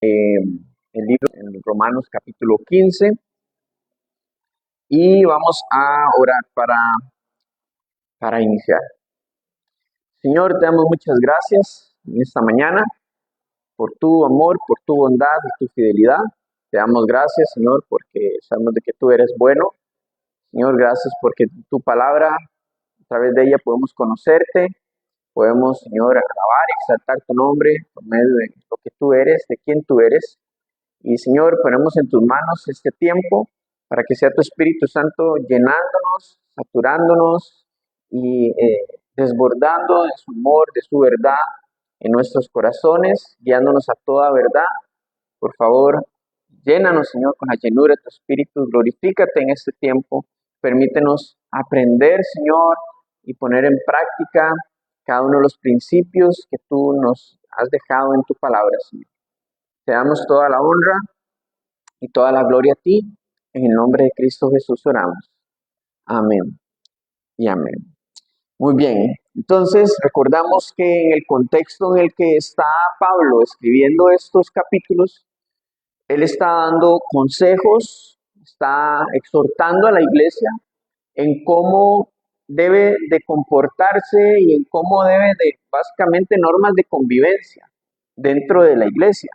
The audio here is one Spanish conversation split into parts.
el libro en Romanos capítulo 15 y vamos a orar para iniciar. Señor, te damos muchas gracias en esta mañana por tu amor, por tu bondad y tu fidelidad. Te damos gracias, Señor, porque sabemos de que tú eres bueno. Señor, gracias porque tu palabra, a través de ella podemos conocerte, podemos, Señor, alabar y exaltar tu nombre por medio de lo que tú eres, de quién tú eres. Y Señor, ponemos en tus manos este tiempo para que sea tu Espíritu Santo llenándonos, saturándonos y desbordando de su amor, de su verdad en nuestros corazones, guiándonos a toda verdad. Por favor, llénanos, Señor, con la llenura de tu Espíritu. Glorifícate en este tiempo. Permítenos aprender, Señor, y poner en práctica cada uno de los principios que tú nos has dejado en tu palabra, Señor. Te damos toda la honra y toda la gloria a ti. En el nombre de Cristo Jesús oramos. Amén y amén. Muy bien, entonces recordamos que en el contexto en el que está Pablo escribiendo estos capítulos, él está dando consejos, está exhortando a la iglesia en cómo debe de comportarse y en cómo debe de, básicamente, normas de convivencia dentro de la iglesia,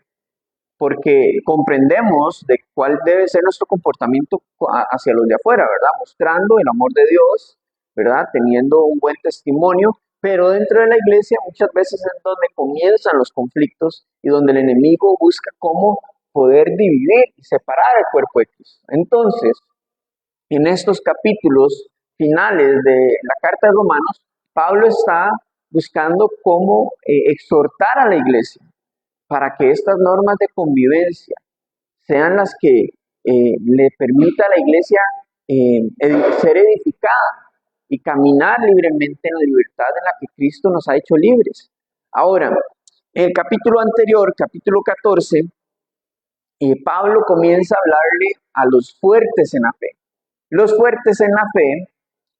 porque comprendemos de cuál debe ser nuestro comportamiento hacia los de afuera, ¿verdad? Mostrando el amor de Dios, ¿verdad? Teniendo un buen testimonio, pero dentro de la iglesia muchas veces es donde comienzan los conflictos y donde el enemigo busca cómo poder dividir y separar el cuerpo de Cristo. Entonces, en estos capítulos finales de la carta de Romanos, Pablo está buscando cómo exhortar a la iglesia para que estas normas de convivencia sean las que le permita a la iglesia ser edificada y caminar libremente en la libertad en la que Cristo nos ha hecho libres. Ahora, en el capítulo anterior, capítulo 14, Pablo comienza a hablarle a los fuertes en la fe. Los fuertes en la fe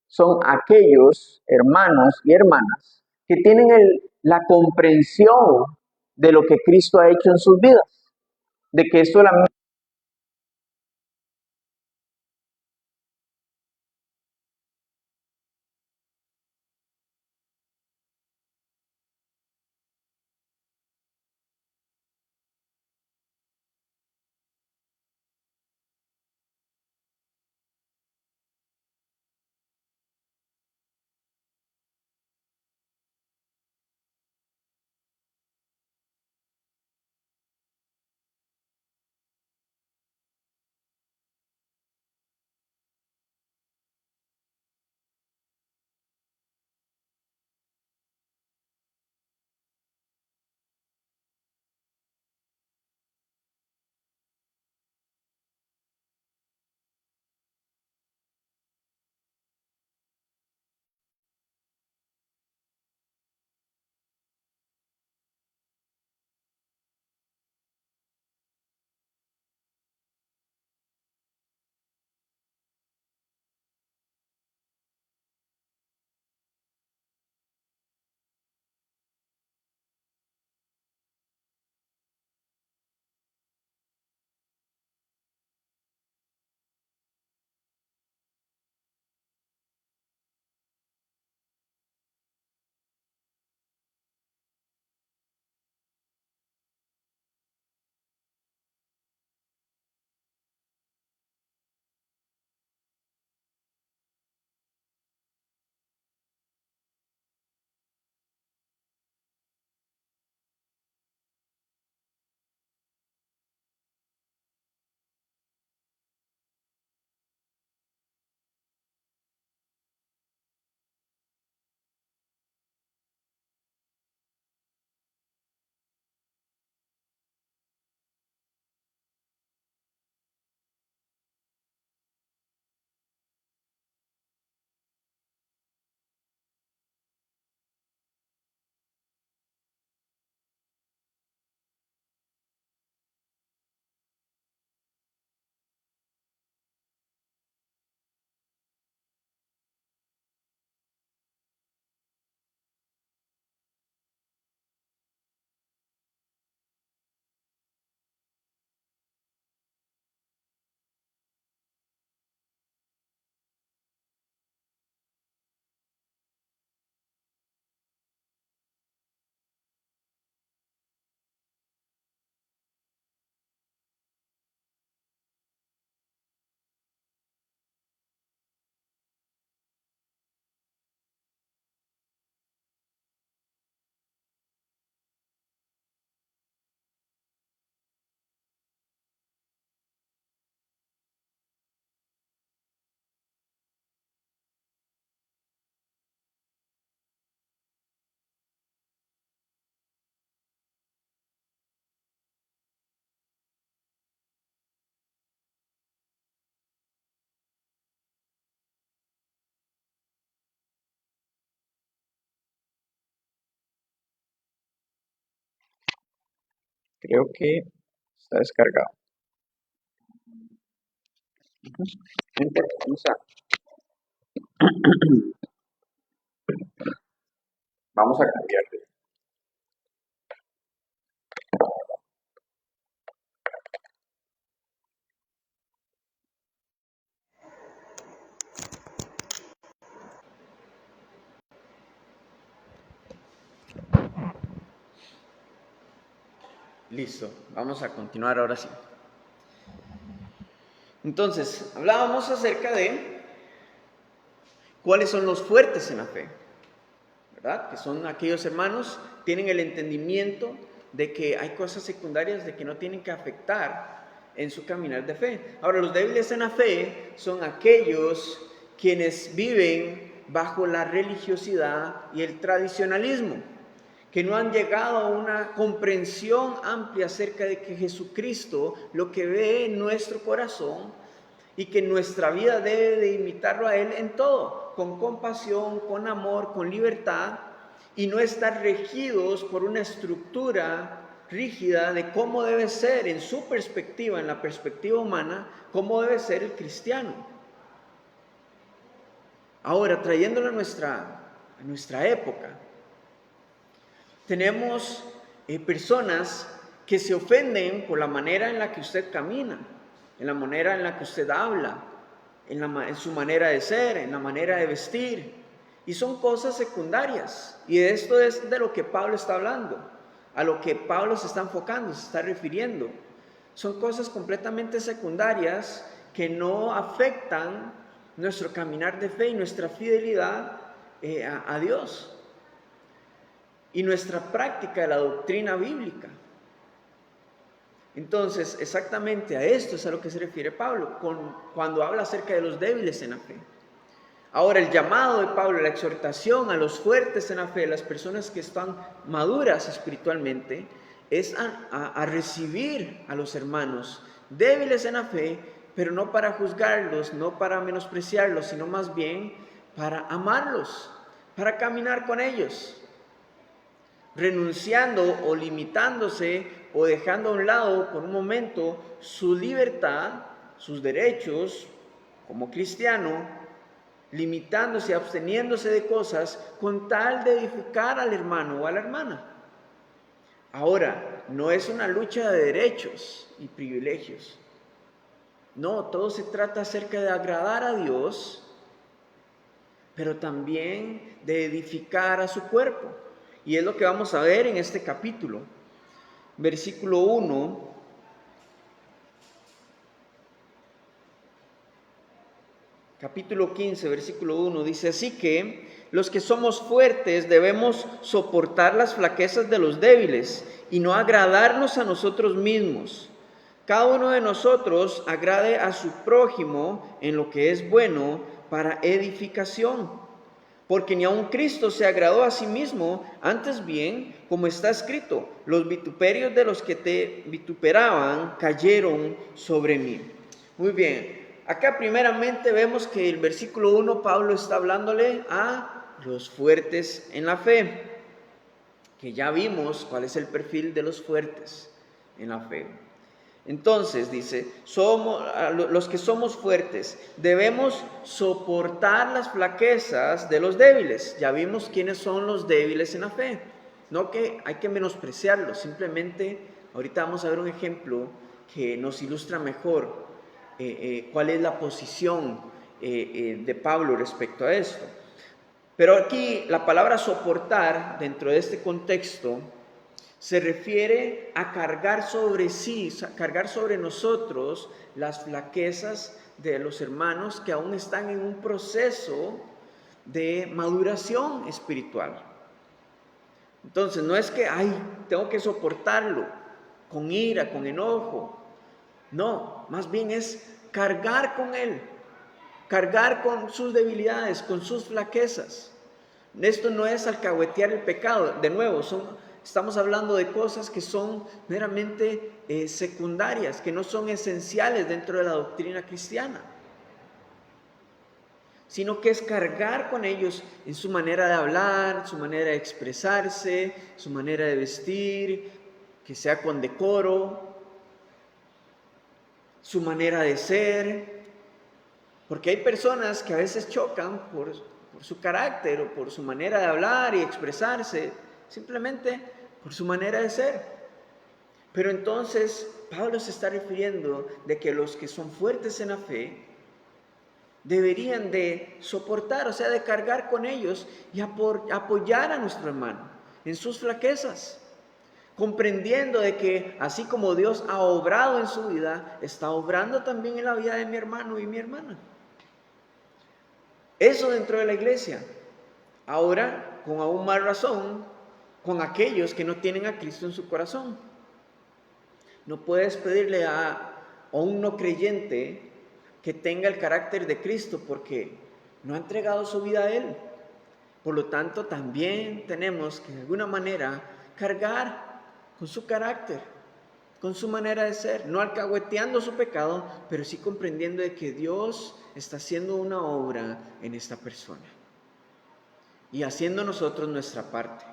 son aquellos hermanos y hermanas que tienen la comprensión de lo que Cristo ha hecho en sus vidas, de que esto la Creo que está descargado. No importa, vamos a cambiarle. Listo, vamos a continuar ahora sí. Entonces, hablábamos acerca de cuáles son los fuertes en la fe, ¿verdad? Que son aquellos hermanos que tienen el entendimiento de que hay cosas secundarias de que no tienen que afectar en su caminar de fe. Ahora, los débiles en la fe son aquellos quienes viven bajo la religiosidad y el tradicionalismo, que no han llegado a una comprensión amplia acerca de que Jesucristo lo que ve en nuestro corazón y que nuestra vida debe de imitarlo a Él en todo, con compasión, con amor, con libertad, y no estar regidos por una estructura rígida de cómo debe ser en su perspectiva, en la perspectiva humana, cómo debe ser el cristiano. Ahora, trayéndolo a nuestra época, tenemos personas que se ofenden por la manera en la que usted camina, en la manera en la que usted habla, en su manera de ser, en la manera de vestir. Y son cosas secundarias. Y esto es de lo que Pablo está hablando, a lo que Pablo se está enfocando, se está refiriendo. Son cosas completamente secundarias que no afectan nuestro caminar de fe y nuestra fidelidad a Dios y nuestra práctica de la doctrina bíblica. Entonces, exactamente a esto es a lo que se refiere Pablo cuando habla acerca de los débiles en la fe. Ahora, el llamado de Pablo, la exhortación a los fuertes en la fe, las personas que están maduras espiritualmente, es a recibir a los hermanos débiles en la fe, pero no para juzgarlos, no para menospreciarlos, sino más bien para amarlos, para caminar con ellos, renunciando o limitándose o dejando a un lado por un momento su libertad, sus derechos como cristiano, limitándose, absteniéndose de cosas con tal de edificar al hermano o a la hermana. Ahora, no es una lucha de derechos y privilegios. No, todo se trata acerca de agradar a Dios, pero también de edificar a su cuerpo. Y es lo que vamos a ver en este capítulo. Versículo 1. Capítulo 15, versículo 1, dice: así que los que somos fuertes debemos soportar las flaquezas de los débiles y no agradarnos a nosotros mismos. Cada uno de nosotros agrade a su prójimo en lo que es bueno para edificación. Porque ni aun Cristo se agradó a sí mismo, antes bien, como está escrito, los vituperios de los que te vituperaban cayeron sobre mí. Muy bien. Acá primeramente vemos que el versículo 1 Pablo está hablándole a los fuertes en la fe, que ya vimos cuál es el perfil de los fuertes en la fe. Entonces dice, los que somos fuertes debemos soportar las flaquezas de los débiles. Ya vimos quiénes son los débiles en la fe. No que hay que menospreciarlos, simplemente ahorita vamos a ver un ejemplo que nos ilustra mejor cuál es la posición de Pablo respecto a esto. Pero aquí la palabra soportar, dentro de este contexto, se refiere a cargar sobre sí, cargar sobre nosotros las flaquezas de los hermanos que aún están en un proceso de maduración espiritual. Entonces, no es que, tengo que soportarlo con ira, con enojo. No, más bien es cargar con él, cargar con sus debilidades, con sus flaquezas. Esto no es alcahuetear el pecado, de nuevo, estamos hablando de cosas que son meramente secundarias, que no son esenciales dentro de la doctrina cristiana, sino que es cargar con ellos en su manera de hablar, su manera de expresarse, su manera de vestir, que sea con decoro, su manera de ser, porque hay personas que a veces chocan por su carácter o por su manera de hablar y expresarse, simplemente por su manera de ser. Pero entonces Pablo se está refiriendo de que los que son fuertes en la fe deberían de soportar, o sea, de cargar con ellos y apoyar a nuestro hermano en sus flaquezas, comprendiendo de que así como Dios ha obrado en su vida, está obrando también en la vida de mi hermano y mi hermana. Eso dentro de la iglesia. Ahora, con aún más razón, con aquellos que no tienen a Cristo en su corazón. No puedes pedirle a un no creyente que tenga el carácter de Cristo porque no ha entregado su vida a Él. Por lo tanto, también tenemos que de alguna manera cargar con su carácter, con su manera de ser, no alcahueteando su pecado, pero sí comprendiendo de que Dios está haciendo una obra en esta persona y haciendo nosotros nuestra parte,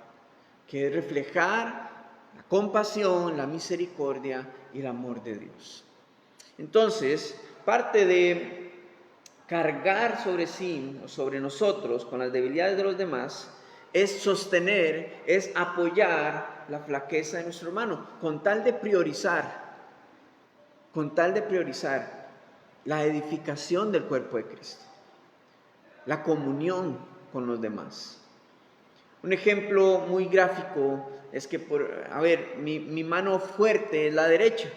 que es reflejar la compasión, la misericordia y el amor de Dios. Entonces, parte de cargar sobre sí o sobre nosotros con las debilidades de los demás es sostener, es apoyar la flaqueza de nuestro hermano, con tal de priorizar la edificación del cuerpo de Cristo, la comunión con los demás. Un ejemplo muy gráfico es que, mi mano fuerte es la derecha,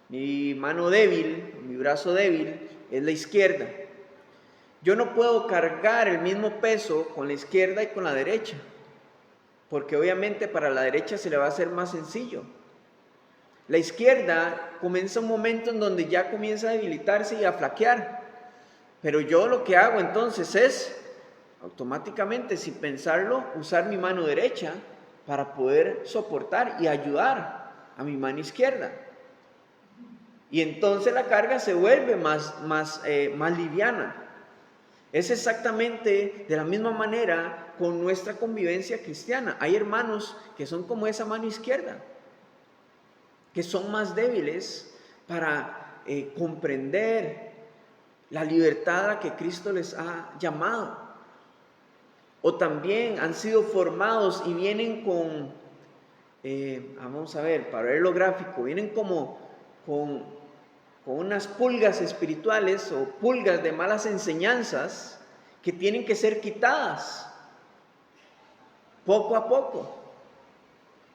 mi mano débil, mi brazo débil es la izquierda. Yo no puedo cargar el mismo peso con la izquierda y con la derecha, porque obviamente para la derecha se le va a hacer más sencillo. La izquierda comienza un momento en donde ya comienza a debilitarse y a flaquear, pero yo lo que hago entonces es, automáticamente, sin pensarlo, usar mi mano derecha para poder soportar y ayudar a mi mano izquierda. Y entonces la carga se vuelve más liviana. Es exactamente de la misma manera con nuestra convivencia cristiana. Hay hermanos que son como esa mano izquierda, que son más débiles para comprender la libertad a la que Cristo les ha llamado. O también han sido formados y vienen con, para ver lo gráfico, vienen como con unas pulgas espirituales o pulgas de malas enseñanzas que tienen que ser quitadas poco a poco.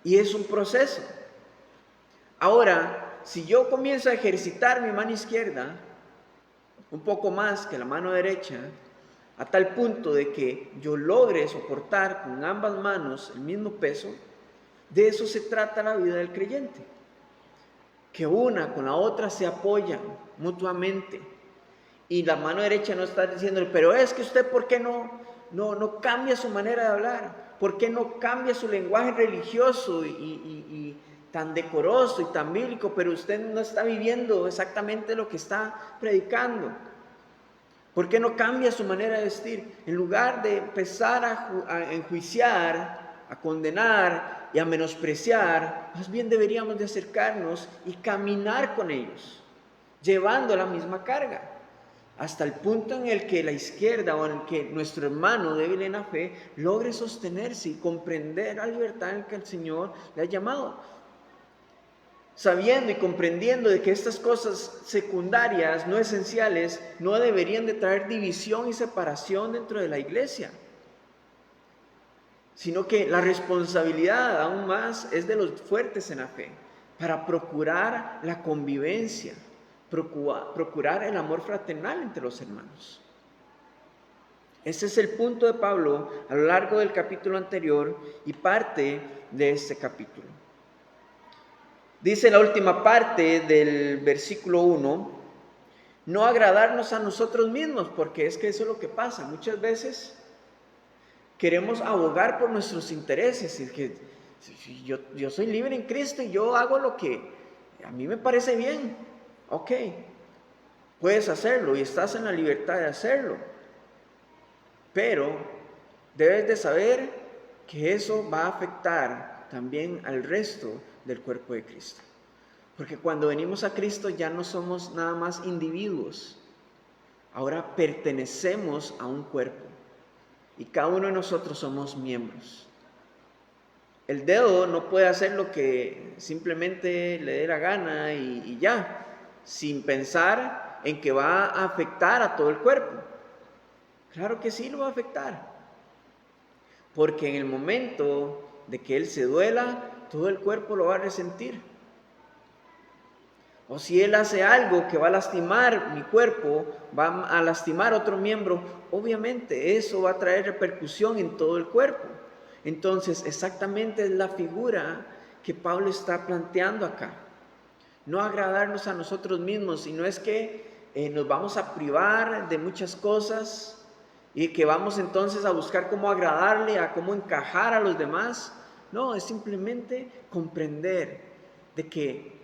Y es un proceso. Ahora, si yo comienzo a ejercitar mi mano izquierda un poco más que la mano derecha, a tal punto de que yo logre soportar con ambas manos el mismo peso, de eso se trata la vida del creyente. Que una con la otra se apoyan mutuamente. Y la mano derecha no está diciéndole, pero es que usted, ¿por qué no cambia su manera de hablar? ¿Por qué no cambia su lenguaje religioso y tan decoroso y tan bíblico? Pero usted no está viviendo exactamente lo que está predicando. ¿Por qué no cambia su manera de vestir? En lugar de empezar a enjuiciar, a condenar y a menospreciar, más bien deberíamos de acercarnos y caminar con ellos, llevando la misma carga, hasta el punto en el que la izquierda o en el que nuestro hermano débil en la fe logre sostenerse y comprender la libertad en que el Señor le ha llamado. Sabiendo y comprendiendo de que estas cosas secundarias, no esenciales, no deberían de traer división y separación dentro de la iglesia, sino que la responsabilidad aún más es de los fuertes en la fe, para procurar la convivencia, procurar el amor fraternal entre los hermanos. Ese es el punto de Pablo a lo largo del capítulo anterior y parte de este capítulo. Dice la última parte del versículo 1, no agradarnos a nosotros mismos, porque es que eso es lo que pasa. Muchas veces queremos abogar por nuestros intereses, y que yo soy libre en Cristo y yo hago lo que a mí me parece bien. Ok, puedes hacerlo y estás en la libertad de hacerlo, pero debes de saber que eso va a afectar también al resto del cuerpo de Cristo. Porque cuando venimos a Cristo ya no somos nada más individuos, ahora pertenecemos a un cuerpo y cada uno de nosotros somos miembros. El dedo no puede hacer lo que simplemente le dé la gana y ya, sin pensar en que va a afectar a todo el cuerpo. Claro que sí lo va a afectar, porque en el momento de que él se duela, todo el cuerpo lo va a resentir. O si él hace algo que va a lastimar mi cuerpo, va a lastimar otro miembro, obviamente eso va a traer repercusión en todo el cuerpo. Entonces, exactamente es la figura que Pablo está planteando acá. No agradarnos a nosotros mismos, sino es que nos vamos a privar de muchas cosas y que vamos entonces a buscar cómo agradarle, a cómo encajar a los demás. No, es simplemente comprender de que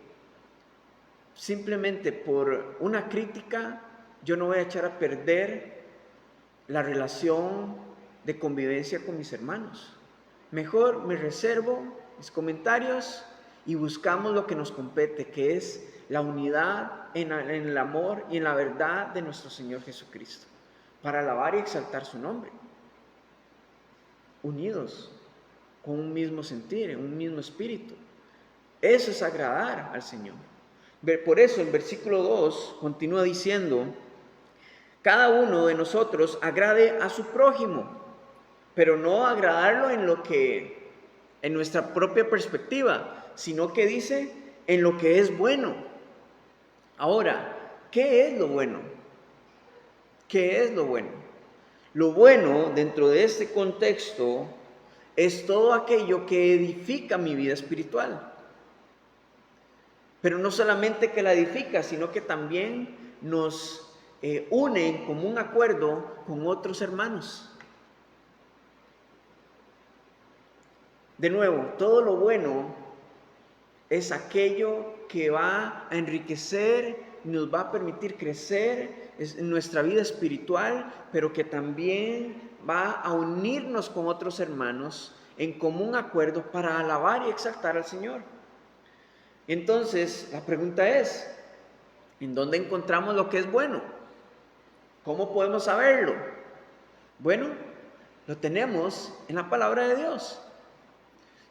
simplemente por una crítica yo no voy a echar a perder la relación de convivencia con mis hermanos. Mejor me reservo mis comentarios y buscamos lo que nos compete, que es la unidad en el amor y en la verdad de nuestro Señor Jesucristo, para alabar y exaltar su nombre, unidos con un mismo sentir, un mismo espíritu. Eso es agradar al Señor. Por eso el versículo 2 continúa diciendo: cada uno de nosotros agrade a su prójimo, pero no agradarlo en nuestra propia perspectiva, sino que dice en lo que es bueno. Ahora, ¿qué es lo bueno? ¿Qué es lo bueno? Lo bueno dentro de este contexto es todo aquello que edifica mi vida espiritual. Pero no solamente que la edifica, sino que también nos une en común acuerdo con otros hermanos. De nuevo, todo lo bueno es aquello que va a enriquecer, nos va a permitir crecer en nuestra vida espiritual, pero que también va a unirnos con otros hermanos en común acuerdo para alabar y exaltar al Señor. Entonces, la pregunta es, ¿en dónde encontramos lo que es bueno? ¿Cómo podemos saberlo? Bueno, lo tenemos en la palabra de Dios.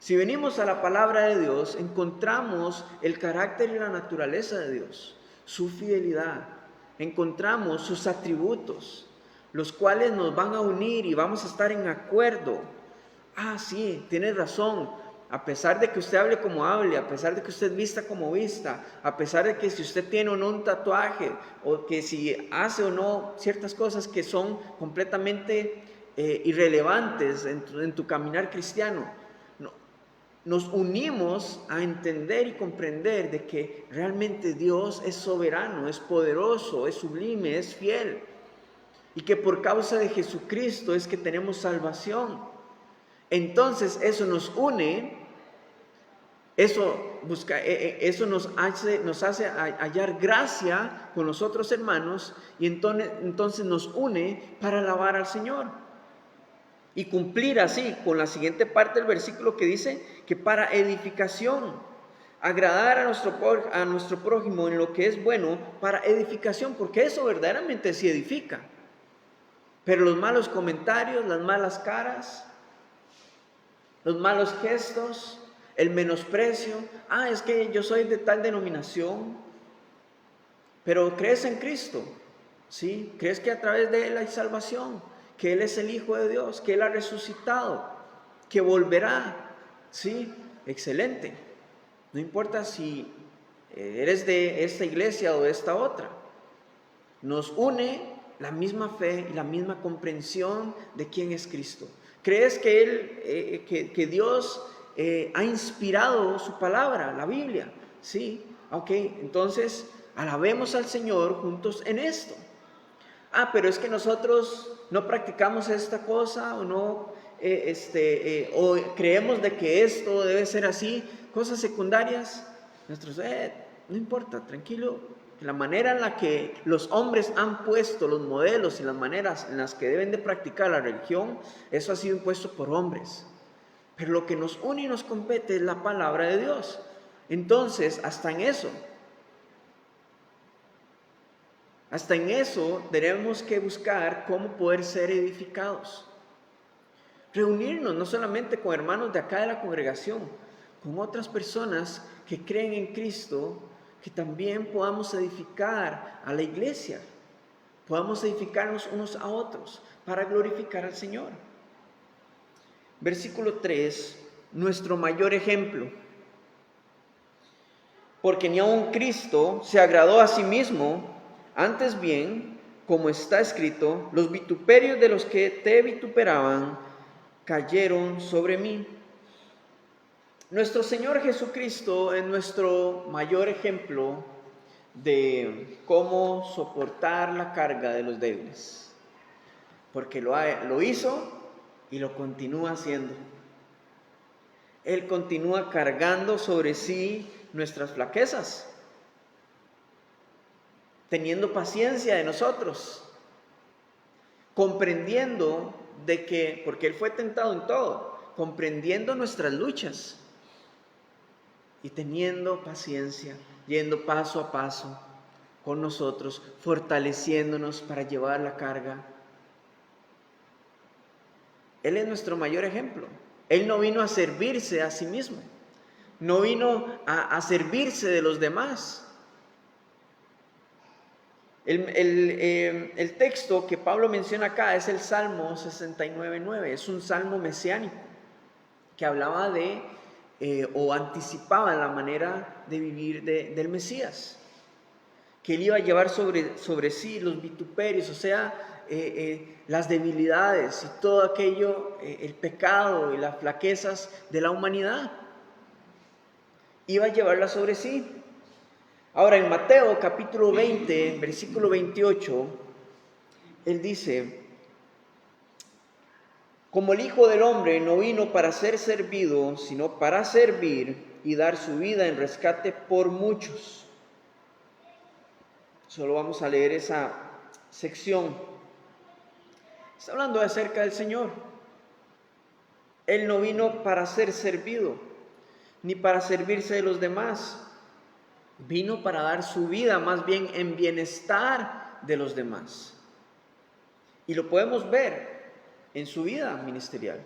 Si venimos a la palabra de Dios, encontramos el carácter y la naturaleza de Dios, su fidelidad, encontramos sus atributos, los cuales nos van a unir y vamos a estar en acuerdo. Ah, sí, tienes razón. A pesar de que usted hable como hable, a pesar de que usted vista como vista, a pesar de que si usted tiene o no un tatuaje, o que si hace o no ciertas cosas que son completamente irrelevantes en tu caminar cristiano, nos unimos a entender y comprender de que realmente Dios es soberano, es poderoso, es sublime, es fiel, y que por causa de Jesucristo es que tenemos salvación. Entonces eso nos une, eso nos hace hallar gracia con los otros hermanos, y entonces nos une para alabar al Señor y cumplir así con la siguiente parte del versículo que dice que para edificación, agradar a nuestro prójimo en lo que es bueno, para edificación, porque eso verdaderamente sí edifica. Pero los malos comentarios, las malas caras, los malos gestos, el menosprecio, es que yo soy de tal denominación, pero crees en Cristo, ¿sí? Crees que a través de Él hay salvación, que Él es el Hijo de Dios, que Él ha resucitado, que volverá, ¿sí? Excelente. No importa si eres de esta iglesia o de esta otra. Nos une la misma fe y la misma comprensión de quién es Cristo. ¿Crees que que Dios ha inspirado su palabra, la Biblia? Sí, ok, entonces alabemos al Señor juntos en esto. Pero es que nosotros no practicamos esta cosa o no, o creemos de que esto debe ser así, cosas secundarias. No importa, tranquilo. La manera en la que los hombres han puesto los modelos y las maneras en las que deben de practicar la religión, eso ha sido impuesto por hombres. pero lo que nos une y nos compete es la palabra de Dios. Entonces, hasta en eso tenemos que buscar cómo poder ser edificados. Reunirnos no solamente con hermanos de acá de la congregación, con otras personas que creen en Cristo, que también podamos edificar a la iglesia, podamos edificarnos unos a otros para glorificar al Señor. Versículo 3, nuestro mayor ejemplo. Porque ni aun Cristo se agradó a sí mismo, antes bien, como está escrito, los vituperios de los que te vituperaban cayeron sobre mí. Nuestro Señor Jesucristo es nuestro mayor ejemplo de cómo soportar la carga de los débiles, porque lo hizo y lo continúa haciendo. Él continúa cargando sobre sí nuestras flaquezas, teniendo paciencia de nosotros, comprendiendo de que, porque Él fue tentado en todo, comprendiendo nuestras luchas y teniendo paciencia, yendo paso a paso con nosotros, fortaleciéndonos para llevar la carga. Él es nuestro mayor ejemplo. Él no vino a servirse a sí mismo, no vino a servirse de los demás. El texto que Pablo menciona acá es el Salmo 69:9, es un salmo mesiánico que hablaba de o anticipaba la manera de vivir del Mesías, que él iba a llevar sobre sí los vituperios, o sea, las debilidades y todo aquello, el pecado y las flaquezas de la humanidad, iba a llevarlas sobre sí. Ahora en Mateo capítulo 20, versículo 28, él dice: como el Hijo del Hombre no vino para ser servido, sino para servir y dar su vida en rescate por muchos. Solo vamos a leer esa sección. Está hablando acerca del Señor. Él no vino para ser servido, ni para servirse de los demás. Vino para dar su vida más bien en bienestar de los demás. Y lo podemos ver en su vida ministerial,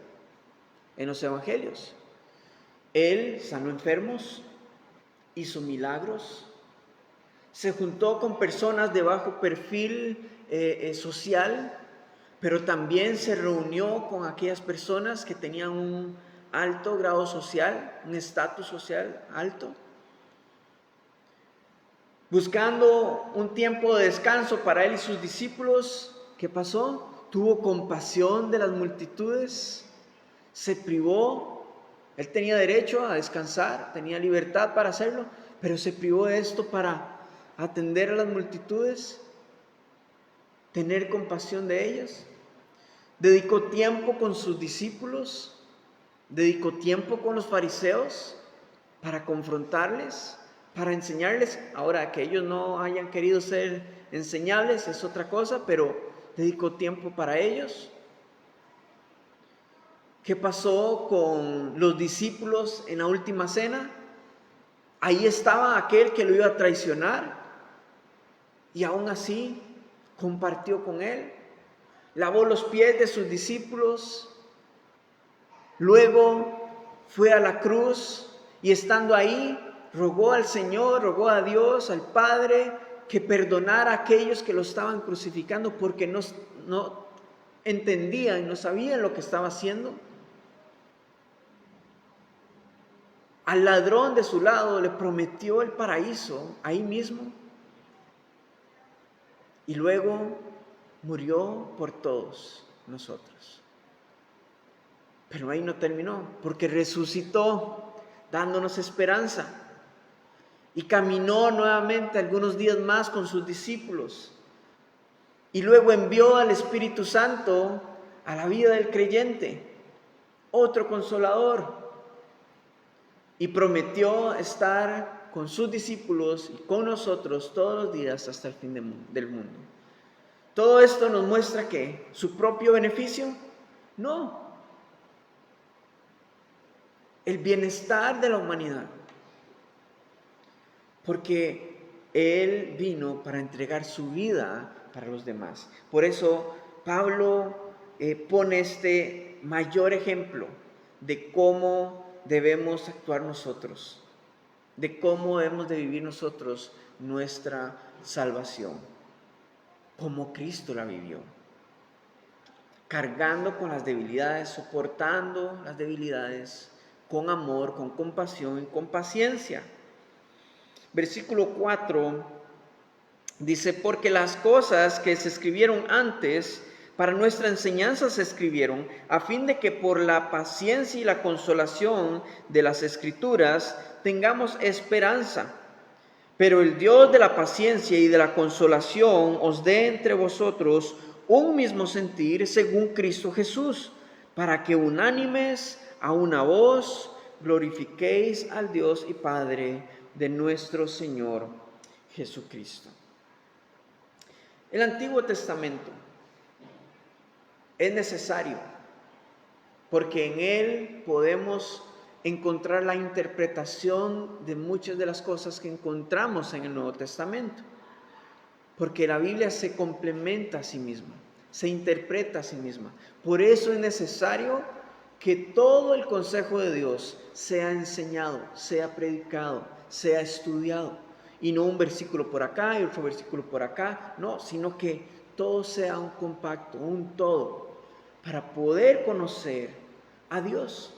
en los evangelios. Él sanó enfermos, hizo milagros, se juntó con personas de bajo perfil social, pero también se reunió con aquellas personas que tenían un alto grado social, un estatus social alto. Buscando un tiempo de descanso para él y sus discípulos, ¿qué pasó? Tuvo compasión de las multitudes, se privó. Él tenía derecho a descansar, tenía libertad para hacerlo, pero se privó de esto para atender a las multitudes, tener compasión de ellas. Dedicó tiempo con sus discípulos, dedicó tiempo con los fariseos para confrontarles, para enseñarles. Ahora, que ellos no hayan querido ser enseñables es otra cosa, pero dedicó tiempo para ellos. ¿Qué pasó con los discípulos en la última cena? Ahí estaba aquel que lo iba a traicionar y aún así compartió con él, lavó los pies de sus discípulos, luego fue a la cruz y estando ahí rogó al Señor, rogó a Dios, al Padre, que perdonara a aquellos que lo estaban crucificando porque no entendían, no sabían lo que estaba haciendo. Al ladrón de su lado le prometió el paraíso ahí mismo y luego murió por todos nosotros. Pero ahí no terminó, porque resucitó dándonos esperanza y caminó nuevamente algunos días más con sus discípulos y luego envió al Espíritu Santo a la vida del creyente, otro consolador. Y prometió estar con sus discípulos y con nosotros todos los días hasta el fin del mundo. ¿Todo esto nos muestra que su propio beneficio? No. el bienestar de la humanidad. Porque Él vino para entregar su vida para los demás. Por eso Pablo pone este mayor ejemplo de cómo debemos actuar nosotros, de cómo debemos de vivir nosotros nuestra salvación, como Cristo la vivió, cargando con las debilidades, soportando las debilidades, con amor, con compasión y con paciencia. Versículo 4 dice, porque las cosas que se escribieron antes para nuestra enseñanza se escribieron, a fin de que por la paciencia y la consolación de las Escrituras tengamos esperanza. Pero el Dios de la paciencia y de la consolación os dé entre vosotros un mismo sentir según Cristo Jesús, para que unánimes a una voz glorifiquéis al Dios y Padre de nuestro Señor Jesucristo. El Antiguo Testamento es necesario porque en él podemos encontrar la interpretación de muchas de las cosas que encontramos en el Nuevo Testamento. Porque la Biblia se complementa a sí misma, se interpreta a sí misma. Por eso es necesario que todo el consejo de Dios sea enseñado, sea predicado, sea estudiado. Y no un versículo por acá y otro versículo por acá, no, sino que todo sea un compacto, un todo, para poder conocer a Dios,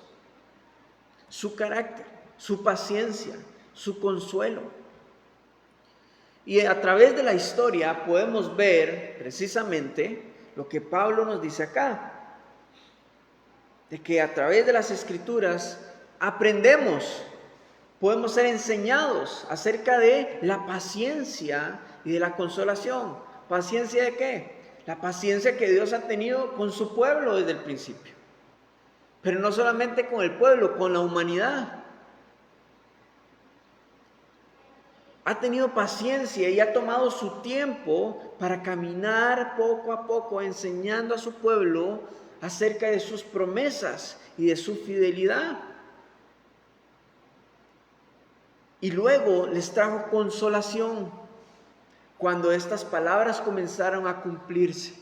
su carácter, su paciencia, su consuelo. Y a través de la historia podemos ver precisamente lo que Pablo nos dice acá, de que a través de las Escrituras aprendemos, podemos ser enseñados acerca de la paciencia y de la consolación. ¿Paciencia de qué? La paciencia que Dios ha tenido con su pueblo desde el principio. Pero no solamente con el pueblo, con la humanidad. Ha tenido paciencia y ha tomado su tiempo para caminar poco a poco enseñando a su pueblo acerca de sus promesas y de su fidelidad. Y luego les trajo consolación cuando estas palabras comenzaron a cumplirse,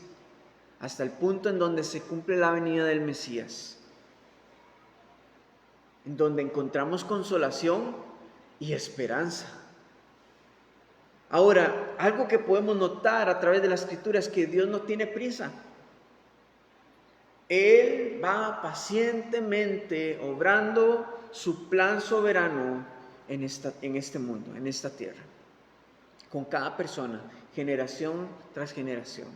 hasta el punto en donde se cumple la venida del Mesías, en donde encontramos consolación y esperanza. Ahora, algo que podemos notar a través de la Escritura es que Dios no tiene prisa. Él va pacientemente obrando su plan soberano en este mundo, en esta tierra, con cada persona, generación tras generación.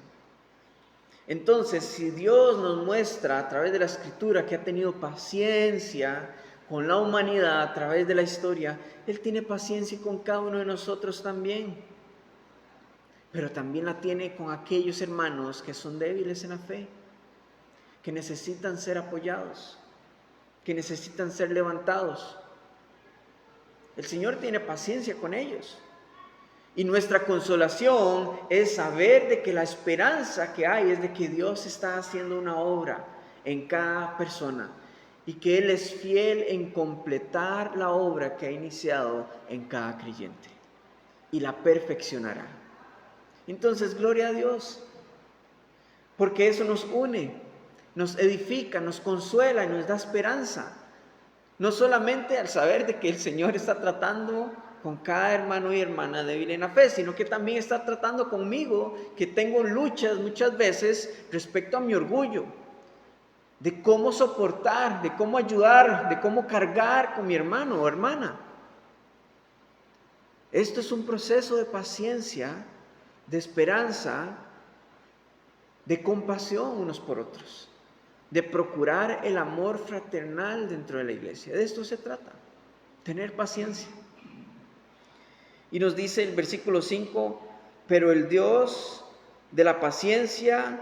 Entonces, si Dios nos muestra a través de la Escritura que ha tenido paciencia con la humanidad a través de la historia, Él tiene paciencia con cada uno de nosotros también. Pero también la tiene con aquellos hermanos que son débiles en la fe, que necesitan ser apoyados, que necesitan ser levantados. El Señor tiene paciencia con ellos. Y nuestra consolación es saber de que la esperanza que hay es de que Dios está haciendo una obra en cada persona y que Él es fiel en completar la obra que ha iniciado en cada creyente y la perfeccionará. Entonces, gloria a Dios, porque eso nos une, nos edifica, nos consuela y nos da esperanza. No solamente al saber de que el Señor está tratando con cada hermano y hermana débil en la fe, sino que también está tratando conmigo, que tengo luchas muchas veces respecto a mi orgullo, de cómo soportar, de cómo ayudar, de cómo cargar con mi hermano o hermana. Esto es un proceso de paciencia, de esperanza, de compasión unos por otros, de procurar el amor fraternal dentro de la iglesia. De esto se trata, tener paciencia. Y nos dice el versículo 5, pero el Dios de la paciencia,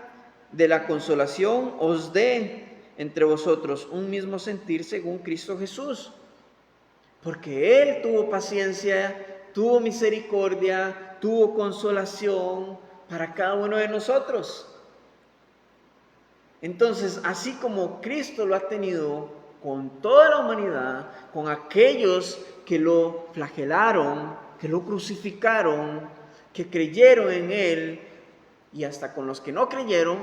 de la consolación, os dé entre vosotros un mismo sentir según Cristo Jesús. Porque Él tuvo paciencia, tuvo misericordia, tuvo consolación para cada uno de nosotros. Entonces, así como Cristo lo ha tenido con toda la humanidad, con aquellos que lo flagelaron, que lo crucificaron, que creyeron en Él, y hasta con los que no creyeron.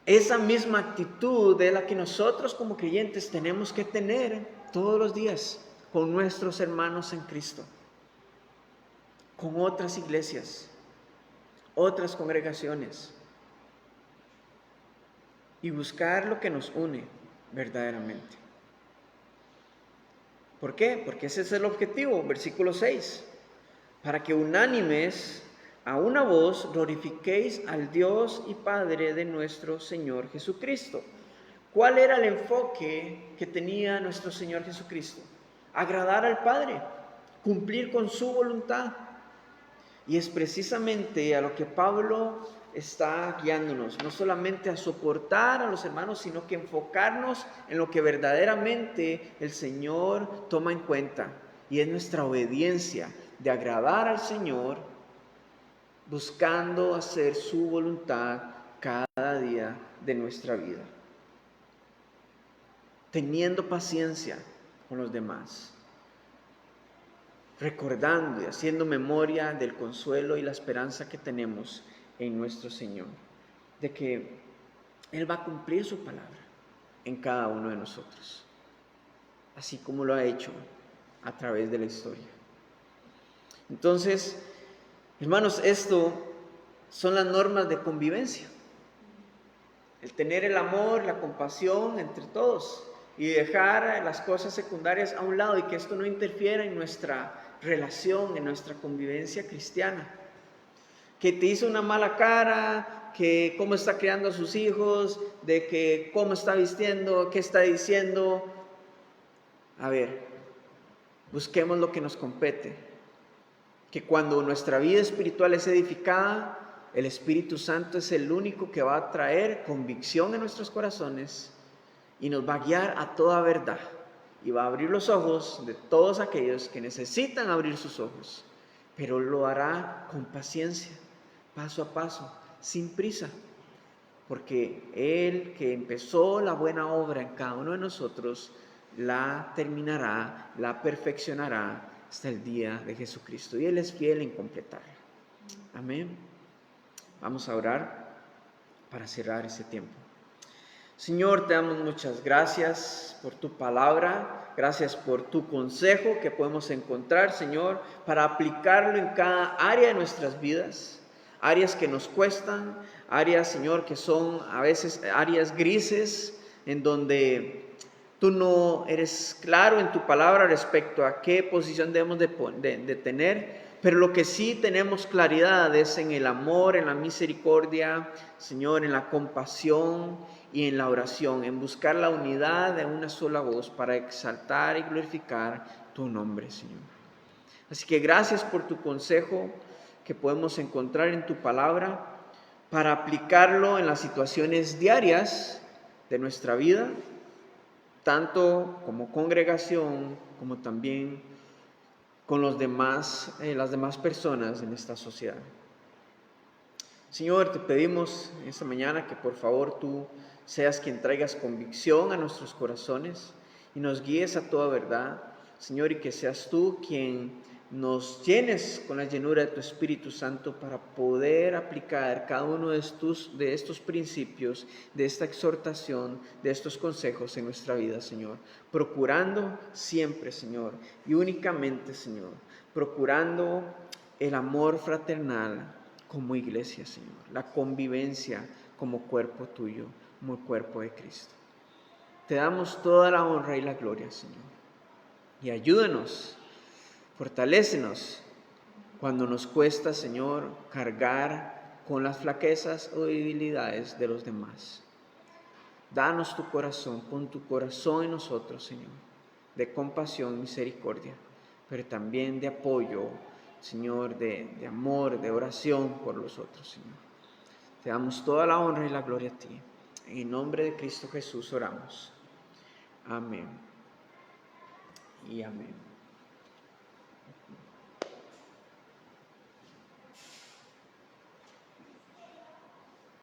Esa misma actitud es la que nosotros como creyentes tenemos que tener todos los días con nuestros hermanos en Cristo, con otras iglesias, otras congregaciones, y buscar lo que nos une verdaderamente. ¿Por qué? Porque ese es el objetivo, versículo 6. Para que unánimes a una voz glorifiquéis al Dios y Padre de nuestro Señor Jesucristo. ¿Cuál era el enfoque que tenía nuestro Señor Jesucristo? Agradar al Padre, cumplir con su voluntad. Y es precisamente a lo que Pablo está guiándonos, no solamente a soportar a los hermanos, sino que enfocarnos en lo que verdaderamente el Señor toma en cuenta, y es nuestra obediencia de agradar al Señor, buscando hacer su voluntad cada día de nuestra vida, teniendo paciencia con los demás, recordando y haciendo memoria del consuelo y la esperanza que tenemos en nuestro Señor, de que Él va a cumplir su palabra en cada uno de nosotros, así como lo ha hecho a través de la historia. Entonces, hermanos, esto son las normas de convivencia. El tener el amor, la compasión entre todos y dejar las cosas secundarias a un lado, y que esto no interfiera en nuestra relación, en nuestra convivencia cristiana. Que te hizo una mala cara, que cómo está criando a sus hijos, de que cómo está vistiendo, qué está diciendo. A ver, busquemos lo que nos compete. Que cuando nuestra vida espiritual es edificada, el Espíritu Santo es el único que va a traer convicción en nuestros corazones y nos va a guiar a toda verdad, y va a abrir los ojos de todos aquellos que necesitan abrir sus ojos, pero lo hará con paciencia, paso a paso, sin prisa, porque Él que empezó la buena obra en cada uno de nosotros, la terminará, la perfeccionará hasta el día de Jesucristo, y Él es fiel en completarla. Amén. Vamos a orar para cerrar ese tiempo. Señor, te damos muchas gracias por tu palabra, gracias por tu consejo que podemos encontrar, Señor, para aplicarlo en cada área de nuestras vidas, áreas que nos cuestan, áreas, Señor, que son a veces áreas grises, en donde tú no eres claro en tu palabra respecto a qué posición debemos de tener, pero lo que sí tenemos claridad es en el amor, en la misericordia, Señor, en la compasión y en la oración, en buscar la unidad de una sola voz para exaltar y glorificar tu nombre, Señor. Así que gracias por tu consejo que podemos encontrar en tu palabra para aplicarlo en las situaciones diarias de nuestra vida, tanto como congregación como también con las demás personas en esta sociedad. Señor, te pedimos esta mañana que por favor tú seas quien traigas convicción a nuestros corazones y nos guíes a toda verdad, Señor, y que seas tú quien nos llenes con la llenura de tu Espíritu Santo para poder aplicar cada uno de estos principios, de esta exhortación, de estos consejos en nuestra vida, Señor. Procurando siempre, Señor, y únicamente, Señor, procurando el amor fraternal como iglesia, Señor, la convivencia como cuerpo tuyo, como cuerpo de Cristo. Te damos toda la honra y la gloria, Señor, y ayúdanos, fortalécenos cuando nos cuesta, Señor, cargar con las flaquezas o debilidades de los demás. Danos tu corazón, pon tu corazón en nosotros, Señor, de compasión y misericordia, pero también de apoyo, Señor, de amor, de oración por los otros, Señor. Te damos toda la honra y la gloria a ti. En el nombre de Cristo Jesús oramos. Amén y amén.